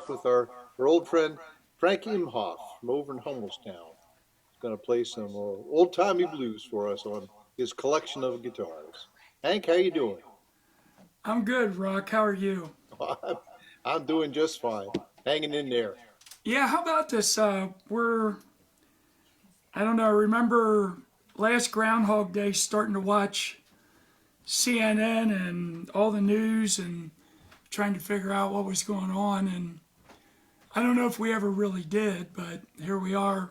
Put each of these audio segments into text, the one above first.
off with our old friend Frank Imhof from over in Hummelstown. He's going to play some old-timey blues for us on his collection of guitars. Hank, how you doing? I'm good, Rock. How are you? I'm doing just fine, hanging in there. Yeah, how about this? I don't know, I remember last Groundhog Day starting to watch CNN and all the news and trying to figure out what was going on. And I don't know if we ever really did, but here we are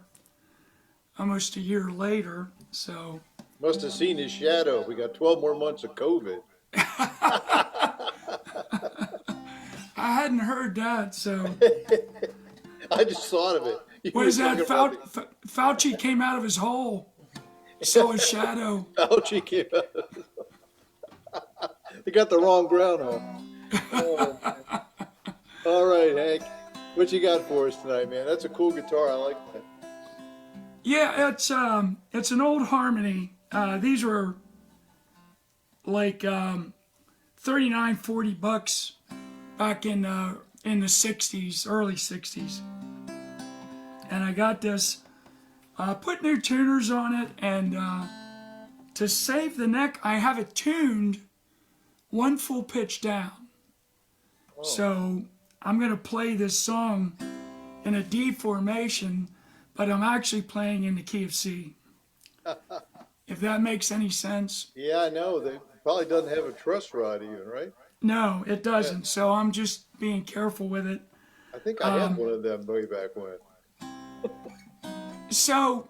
almost a year later. So Must have seen his shadow. We got 12 more months of COVID. I hadn't heard that. So I just thought of it. You what were is that? talking about the Fauci came out of his hole, saw his shadow. Fauci came out. They got the wrong groundhog. Oh, man. All right, Hank. What you got for us tonight, man? That's a cool guitar. I like that. Yeah, it's an old harmony. These were like 39, $40 back in the 60s, early 60s. And I got this, put new tuners on it, and to save the neck, I have it tuned one full pitch down. Oh, So I'm gonna play this song in a D formation, but I'm actually playing in the key of C. If that makes any sense. yeah, I know. They probably doesn't have a truss rod even, right? No, it Yeah, doesn't. So I'm just being careful with it. I think I had Um, one of them way back when. so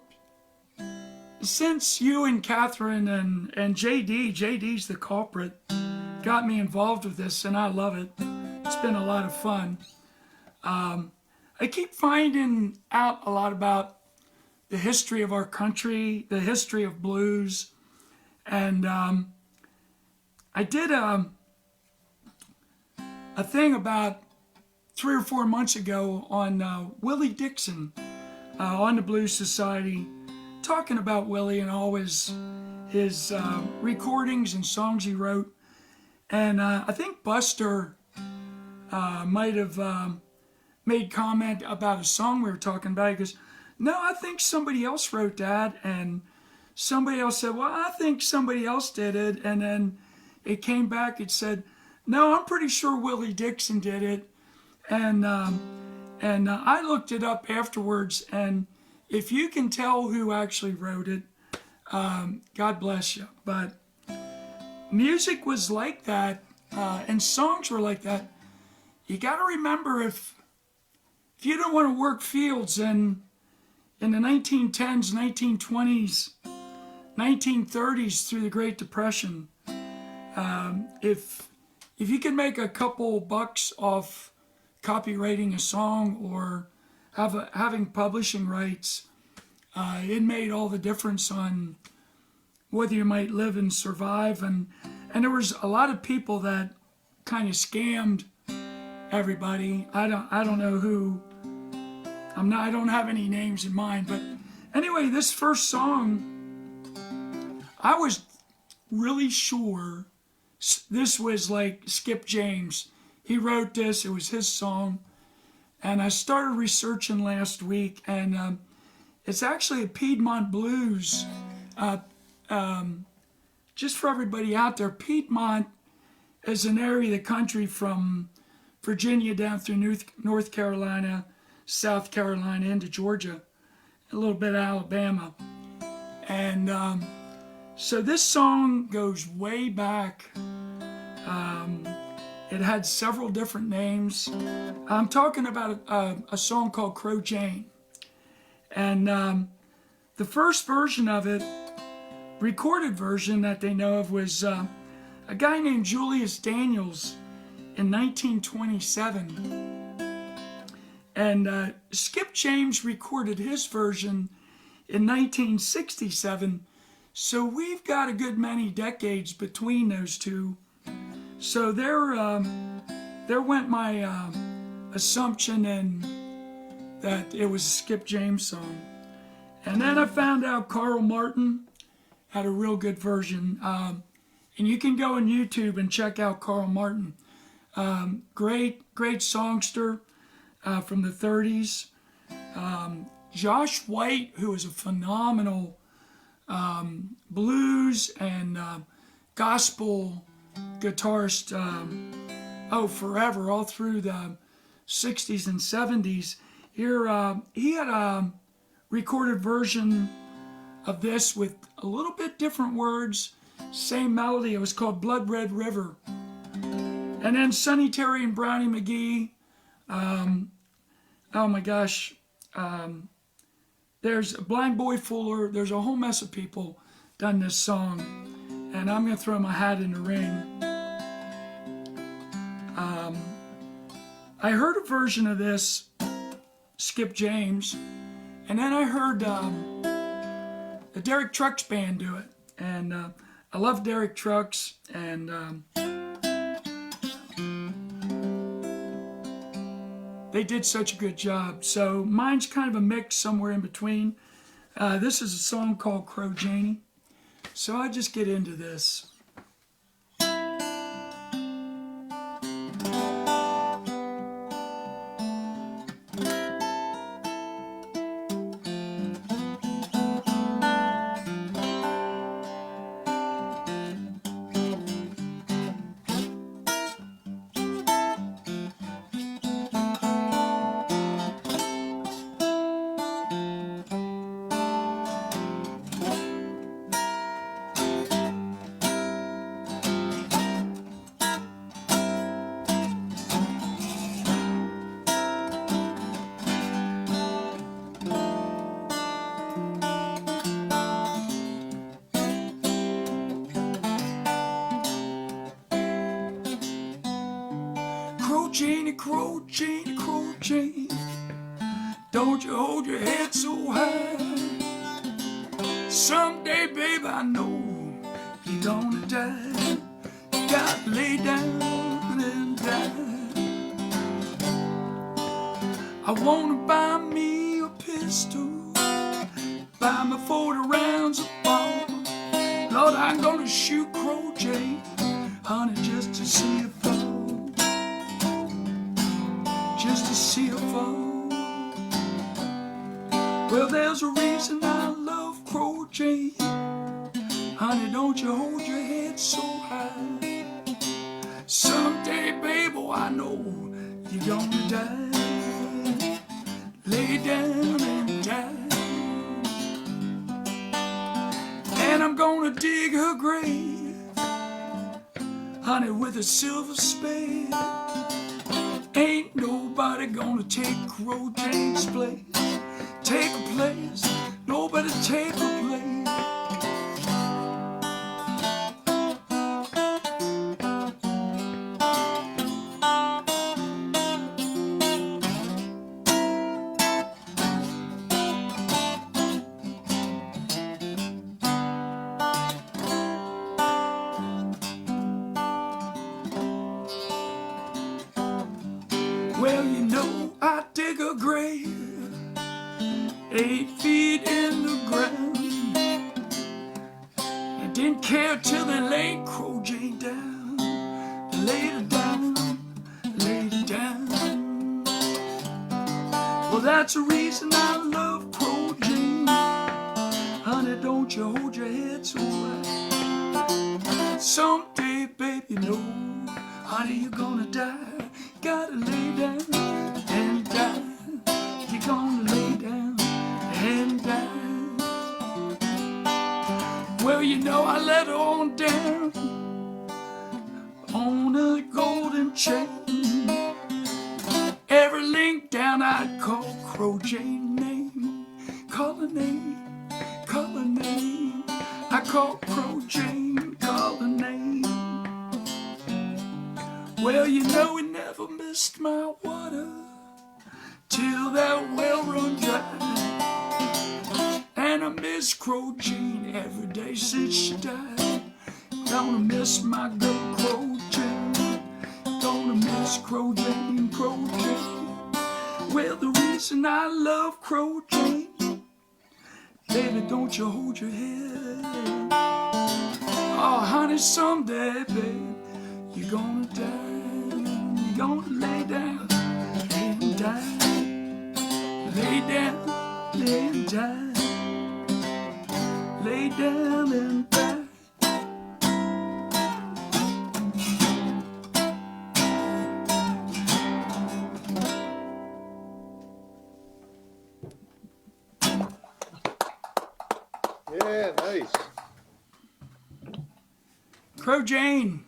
since you and Catherine and JD's the culprit, got me involved with this, and I love it. It's been a lot of fun. I keep finding out a lot about the history of our country, the history of blues, and I did a thing about 3 or 4 months ago on Willie Dixon on the Blues Society, talking about Willie and all his recordings and songs he wrote. And I think Buster might have made comment about a song we were talking about. He goes, "No, I think somebody else wrote that." And somebody else said, "Well, I think somebody else did it." And then it came back, it said, "No, I'm pretty sure Willie Dixon did it." And I looked it up afterwards, and if you can tell who actually wrote it, God bless you. But music was like that, and songs were like that. You got to remember, if you don't want to work fields in the 1910s, 1920s, 1930s through the Great Depression, if you can make a couple bucks off copywriting a song or having publishing rights, it made all the difference on whether you might live and survive. And there was a lot of people that kind of scammed everybody. I don't know who. I don't have any names in mind, but anyway, this first song, I was really sure this was like Skip James. He wrote this. It was his song, and I started researching last week, and it's actually a Piedmont blues. Uh, just for everybody out there, Piedmont is an area of the country from Virginia down through North Carolina, South Carolina into Georgia, a little bit of Alabama. And so this song goes way back. It had several different names. I'm talking about a song called Croatian. And the first version of it, recorded version that they know of, was a guy named Julius Daniels in 1927. And Skip James recorded his version in 1967. So we've got a good many decades between those two. So there went my assumption in that it was a Skip James song. And then I found out Carl Martin had a real good version. And you can go on YouTube and check out Carl Martin. Great songster. from the 30s. Josh White, who is a phenomenal blues and gospel guitarist, forever, all through the 60s and 70s. Here, he had a recorded version of this with a little bit different words, same melody. It was called Blood Red River. And then Sonny Terry and Brownie McGee. Oh my gosh. There's Blind Boy Fuller. There's a whole mess of people done this song. And I'm going to throw my hat in the ring. I heard a version of this, Skip James. And then I heard the Derek Trucks Band do it. And I love Derek Trucks. And they did such a good job. So mine's kind of a mix somewhere in between. This is a song called Crow Janie. So I just get into this. Janie, Crow Janie, Crow Janie, don't you hold your head so high. Someday, babe, I know you're gonna die. You gotta lay down and die. I wanna buy me a pistol, buy me 40 rounds of ball. Lord, I'm gonna shoot Crow Janie, honey, just to see it fall. Just to see her fall. Well, there's a reason I love Crow Janie. Honey, don't you hold your head so high. Someday, babe, oh, I know you're gonna die. Lay down and die. And I'm gonna dig her grave, honey, with a silver spade. Ain't nobody gonna take Crow Janie's place. Take a place, nobody take a place. Well, you know I dig a grave 8 feet in the ground. I didn't care till they laid Crow Janie down. They laid her down, laid her down. Well, that's the reason I love Crow Janie. Honey, don't you hold your head so high. Someday, baby, you know, honey, you're gonna die. Gotta lay down and die. You're gonna lay down and die. Well, you know I let her on down on a golden chain. Every link down I'd call Crow Janie's name. Call her name, call her name. I call Crow Janie, call her name. Well, you know it never missed my water till that well run dry. And I miss Crow Janie every day since she died. Gonna miss my girl Crow Janie. Gonna miss Crow Janie, Crow Janie. Well, the reason I love Crow Janie, baby, don't you hold your head. Oh, honey, someday, babe, you're gonna die. You're gonna lay down and die. die. Lay down and die. Lay down and die. Yeah, nice. Crow Jane.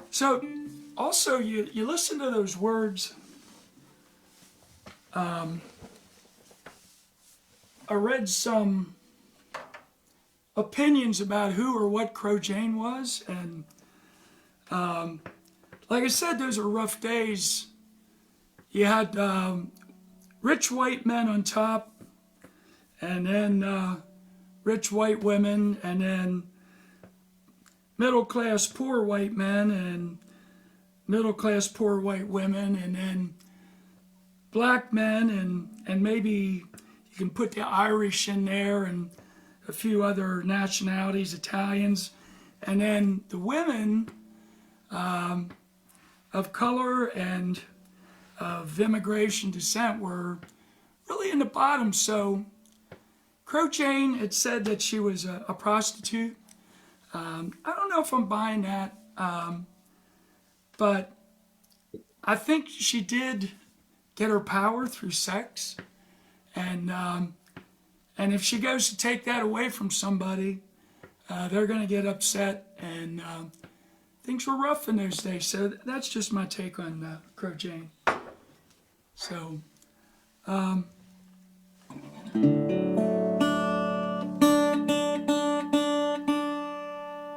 So, also, you listen to those words. I read some opinions about who or what Crow Jane was, and like I said, those are rough days. You had rich white men on top, and then rich white women, and then middle-class poor white men, and middle-class poor white women, and then black men, and maybe you can put the Irish in there, and a few other nationalities, Italians, and then the women of color and of immigration descent were really in the bottom. So Crow Jane had said that she was a prostitute. I don't know if I'm buying that, but I think she did get her power through sex, and if she goes to take that away from somebody, they're going to get upset, and things were rough in those days. So that's just my take on Crow Jane. So.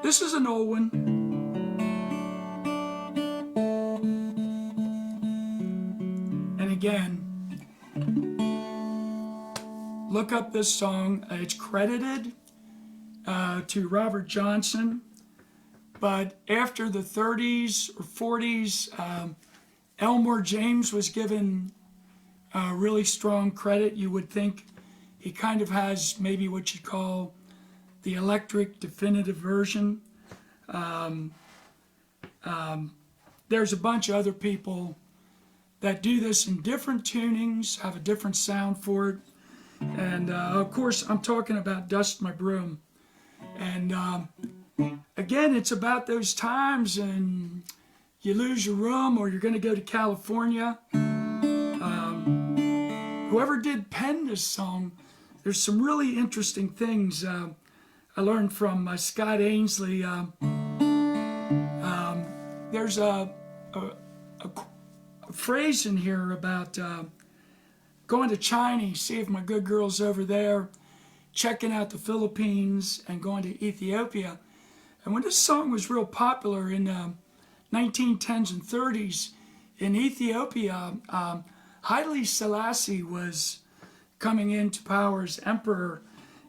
This is an old one. And again, look up this song. It's credited to Robert Johnson, but after the 30s or 40s, Elmore James was given really strong credit. You would think he kind of has maybe what you call the electric definitive version. There's a bunch of other people that do this in different tunings, have a different sound for it. And of course, I'm talking about Dust My Broom. And again, it's about those times, and you lose your room or you're going to go to California. Whoever did pen this song, there's some really interesting things I learned from Scott Ainsley. There's a phrase in here about going to China, see if my good girl's over there, checking out the Philippines, and going to Ethiopia. And when this song was real popular in 1910s and 30s, in Ethiopia, Haile Selassie was coming into power as emperor,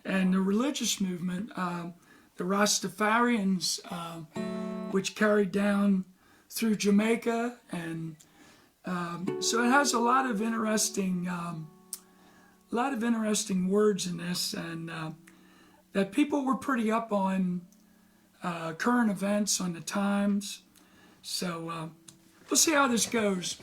and the religious movement, the Rastafarians, which carried down through Jamaica, and so it has a lot of interesting words in this, and that people were pretty up on current events, on the times. So we'll see how this goes.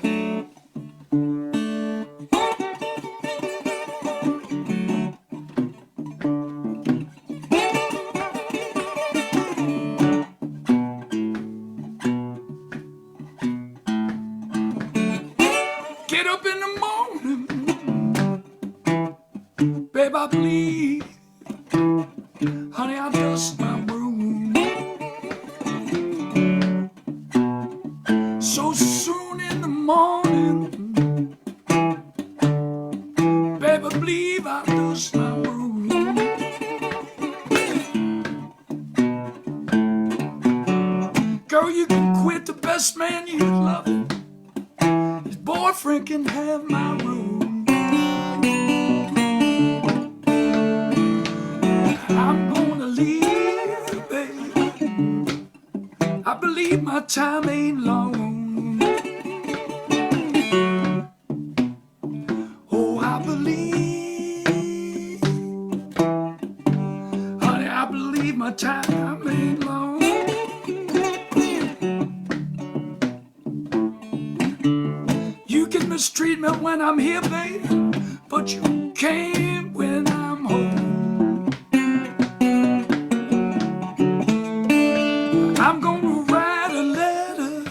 Get up in the morning, babe, I bleed. Honey, I dust my broom. So soon in the morning, babe, I believe I dust my broom. Girl, you can quit the best man you love. His boyfriend can have my room. I'm gonna leave, baby. I believe my time ain't long. Oh, I believe, honey, I believe my time ain't long. You can mistreat me when I'm here, baby, but you can't when I'm home. I'm gonna write a letter,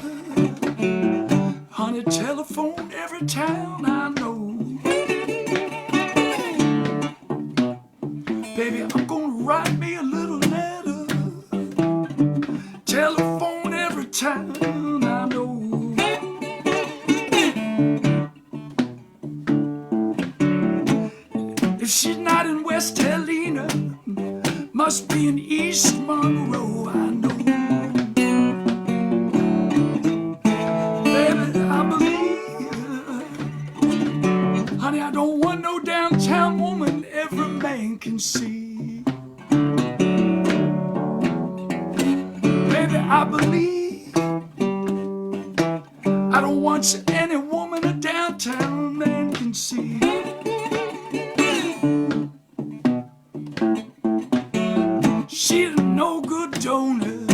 honey, telephone every town I know. Baby, I'm gonna write me a little letter, telephone every town I know. If she's not in West Helena, must be in East Monroe, I know. Baby, I believe, honey, I don't want no downtown woman every man can see. Baby, I believe, I don't want any woman a downtown man can see. She's a no good donor,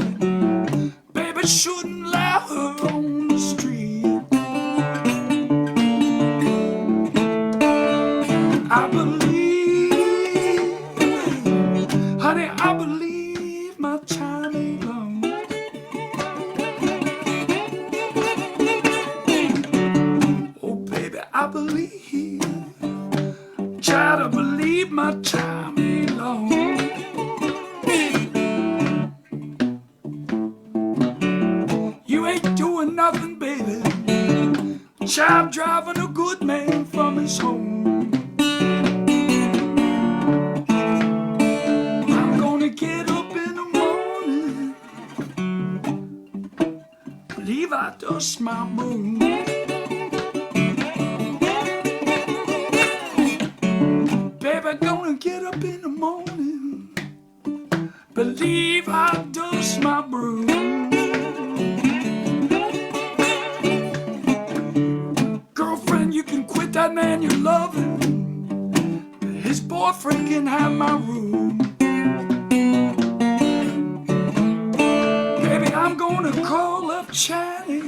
baby, shouldn't allow her on the street. I believe, honey, I believe my time ain't long. Oh, baby, I believe, try to believe my time ain't long. You ain't doing nothing, baby, child driving a good man from his home. I'm gonna get up in the morning, believe I dust my broom. Baby, gonna get up in the morning, believe I dust my broom. Girlfriend, you can quit that man you're loving, his boyfriend can have my room. Baby, I'm gonna call up Channy,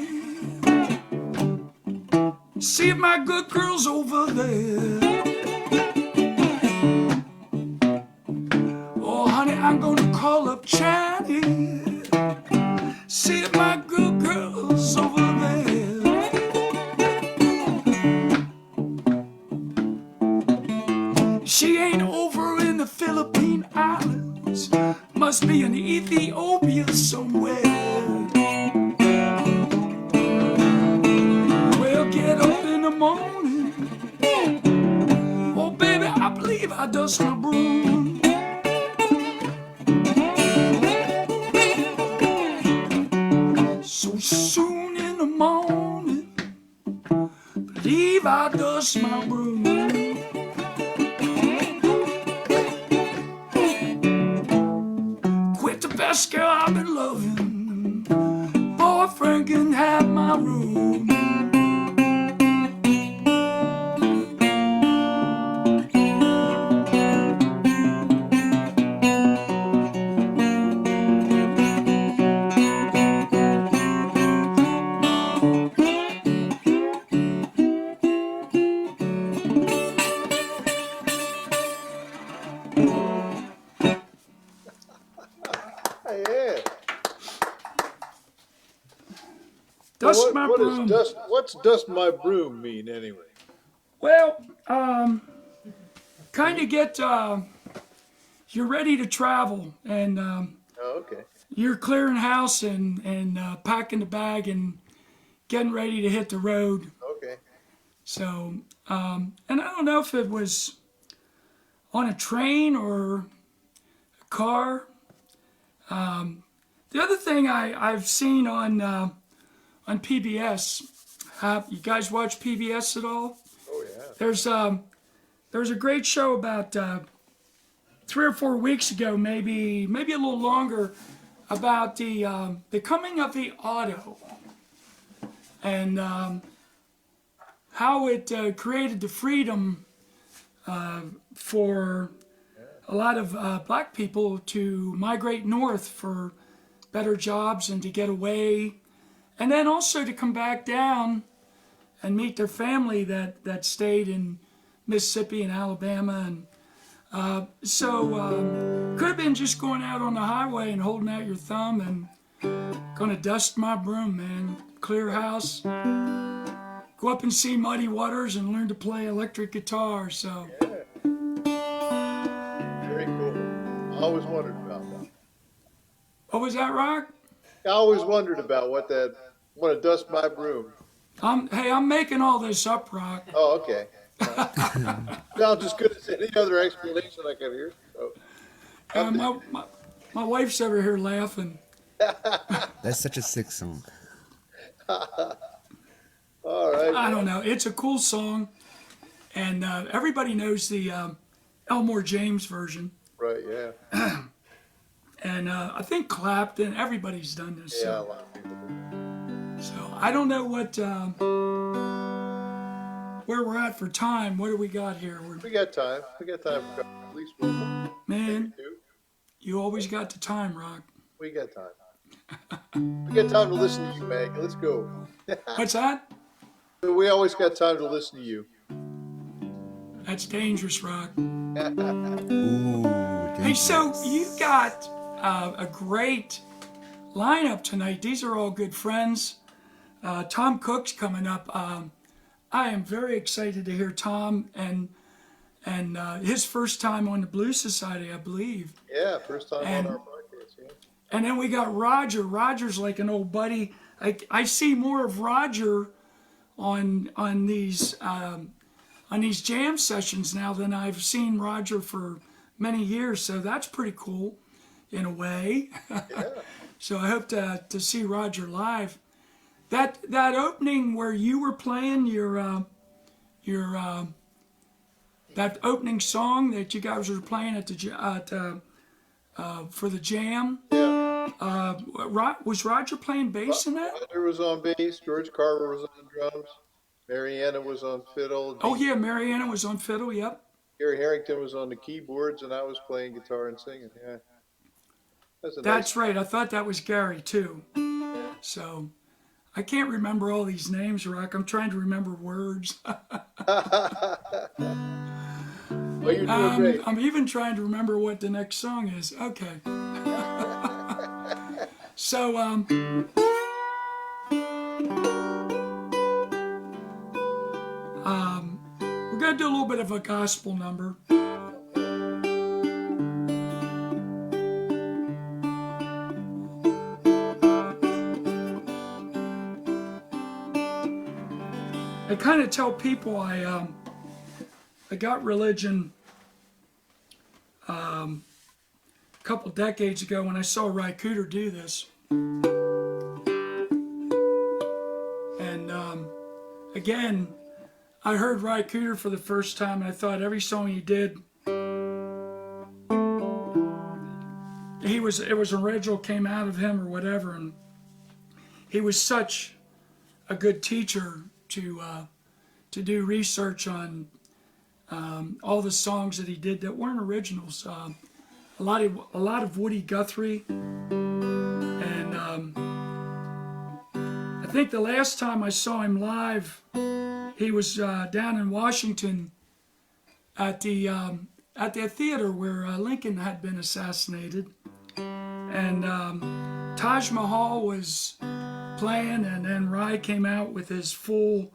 see if my good girl's over there. Oh, honey, I'm gonna call up Channy, see if my good girl's over there. She ain't over in the Philippine Islands, must be in Ethiopia somewhere. Well, get up in the morning, oh baby, I believe I dust my broom. So soon in the morning, believe I dust my broom. Quit the best girl I've been loving, boyfriend can have my room. Yeah. Dust What, my what broom. what's dust my broom mean anyway? Well, kind of get, you're ready to travel, and Oh, okay. you're clearing house and packing the bag and getting ready to hit the road. Okay. So, and I don't know if it was on a train or a car. The other thing I've seen on PBS, you guys watch PBS at all? Oh yeah. There's a great show about 3 or 4 weeks ago, maybe a little longer, about the coming of the auto and how it created the freedom for a lot of black people to migrate north for better jobs and to get away, and then also to come back down and meet their family that stayed in Mississippi and Alabama. And could have been just going out on the highway and holding out your thumb and gonna dust my broom, man. Clear house, go up and see Muddy Waters and learn to play electric guitar. So Very cool. I always wondered about that. what was that, Rock? I always wondered about what that. Want to dust my broom? I'm making all this up, Rock. Oh, okay. Sounds as good as any other explanation I could hear. So. My wife's over here laughing. That's such a sick song. All right. I don't know. It's a cool song, and everybody knows the Elmore James version. Right. Yeah. And I think Clapton. Everybody's done this. Yeah. A So, lot of people do. so I don't know what where we're at for time. What do we got here? We got time. We got time for at least one more. Man, Two. you always got the time, Rock. We got time. We got time to listen to you, Meg. Let's go. What's that? We always got time to listen to you. That's dangerous, Rock. Ooh, Hey, so dangerous. you got a great lineup tonight. These are all good friends. Tom Cook's coming up. I am very excited to hear Tom and his first time on the Blues Society, I believe. Yeah, first time And- on our podcast. Yeah. And then we got Roger. Roger's like an old buddy. I see more of Roger on these jam sessions now than I've seen Roger for many years. So that's pretty cool, in a way. Yeah. So I hope to see Roger live. That opening where you were playing your that opening song that you guys were playing at the for the jam. Yeah. Was Roger playing bass in that? Roger was on bass. George Carver was on drums. Mariana was on fiddle. Oh yeah, Mariana was on fiddle. Yep. Gary Harrington was on the keyboards, and I was playing guitar and singing. Yeah. That's right. I thought that was Gary too. So I can't remember all these names, Rock. I'm trying to remember words. Well, you're doing great. I'm even trying to remember what the next song is. Okay. So we're gonna do a little bit of a gospel number. I kind of tell people I got religion a couple decades ago when I saw Ry Cooder do this. And again, I heard Ry Cooder for the first time and I thought every song he did, it was original, came out of him or whatever. And he was such a good teacher to do research on all the songs that he did that weren't originals. A lot of Woody Guthrie, and I think the last time I saw him live, he was down in Washington at the theater where Lincoln had been assassinated, and Taj Mahal was playing, and then Ry came out with his full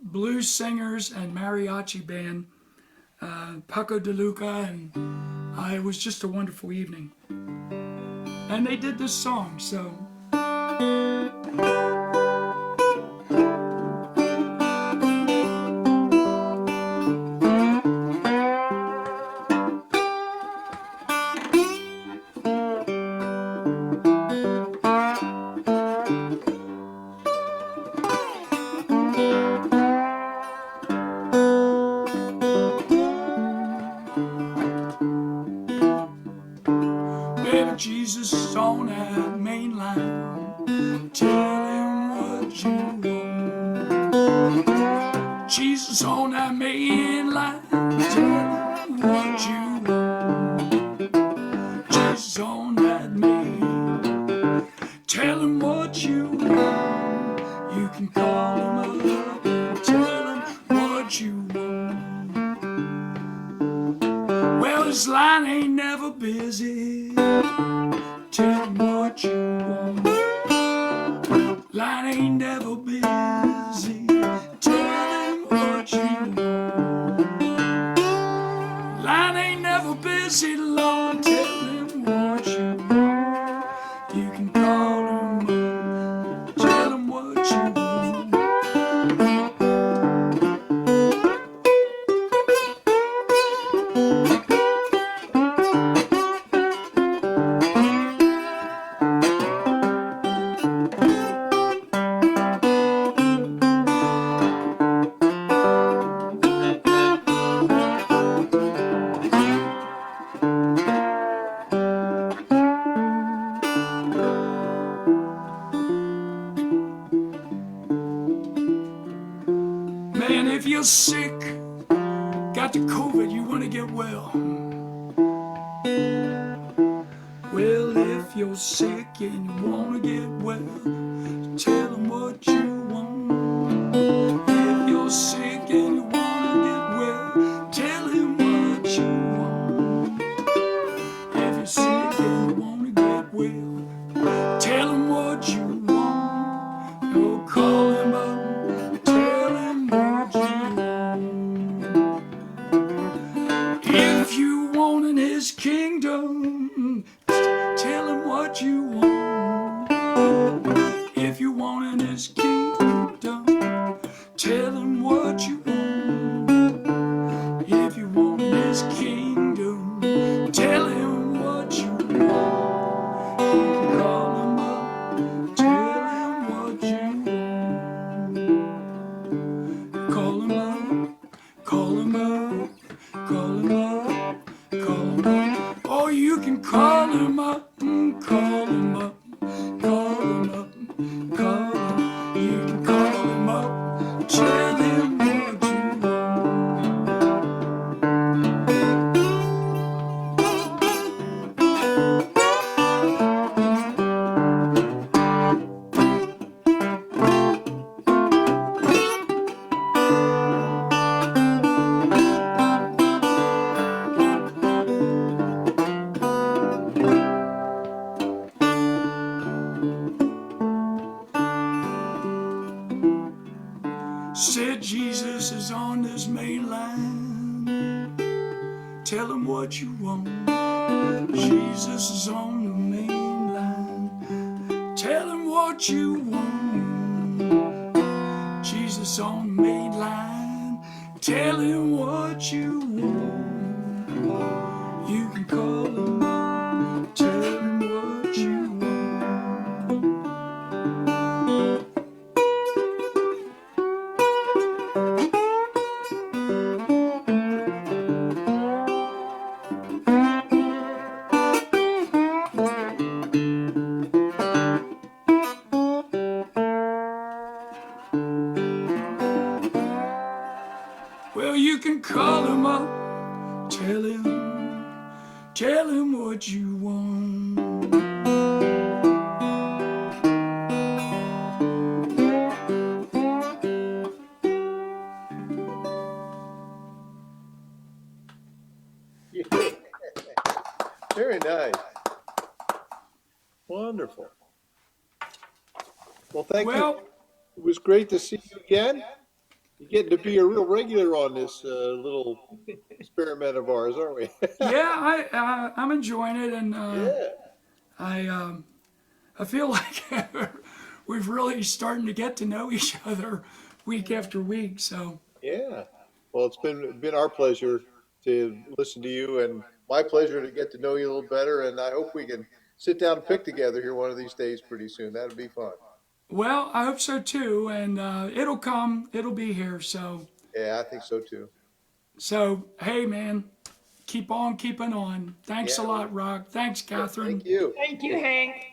blues singers and mariachi band, Paco de Luca, and it was just a wonderful evening. And they did this song, so. Baby, Jesus is on that main line. Tell him what you want. Jesus on that main line. Tell him what you want. Jesus on that main. Tell him what you want. You can call him up. 'cause line ain't never busy. Tell 'em what you want. Line ain't never busy. Tell 'em what you want. Line ain't never busy, Lord. Tell 'em what you want. You can call 'em up. Tell 'em what you want. Man, if you're sick, got the COVID, you want to get well. Well, if you're sick and you want to get well, tell them what you want. If you're sick and you want to get well, tell him what you want. If you're sick and you want to get well, tell him what you want. Oh, call him up, tell him what you want. If you want in his kingdom, tell him what you want. If you want in his kingdom, tell him what you want. If you want in his kingdom, tell him what you want. You can call him up, tell him what you want. Call him up, call him up, call him up, call him up. Oh, you can call him up, call him up, call him up, call him. You can call him up, tell him what you want. Said Jesus is on this main line. Tell him what you want. Jesus is on the main line. Tell him what you want. Jesus on the main line. Tell him what you want. You can call him up. Tell him what you want. Well, you can call him up, tell him what you want. Yeah. Very nice. Wonderful. Well, thank you. Well, It was great to see you again. You're getting to be a real regular on this little experiment of ours, aren't we? yeah, I'm enjoying it, and Yeah. I feel like we've really starting to get to know each other week after week. So Yeah. Well, it's been our pleasure to listen to you, and my pleasure to get to know you a little better. And I hope we can sit down and pick together here one of these days pretty soon. That'd be fun. well, I hope so too, and it'll come, it'll be here. Yeah, I think so too. So hey, man, keep on keeping on. Thanks a Yeah. lot, Rock. Thanks, Catherine. Thank you. Thank you, Hank.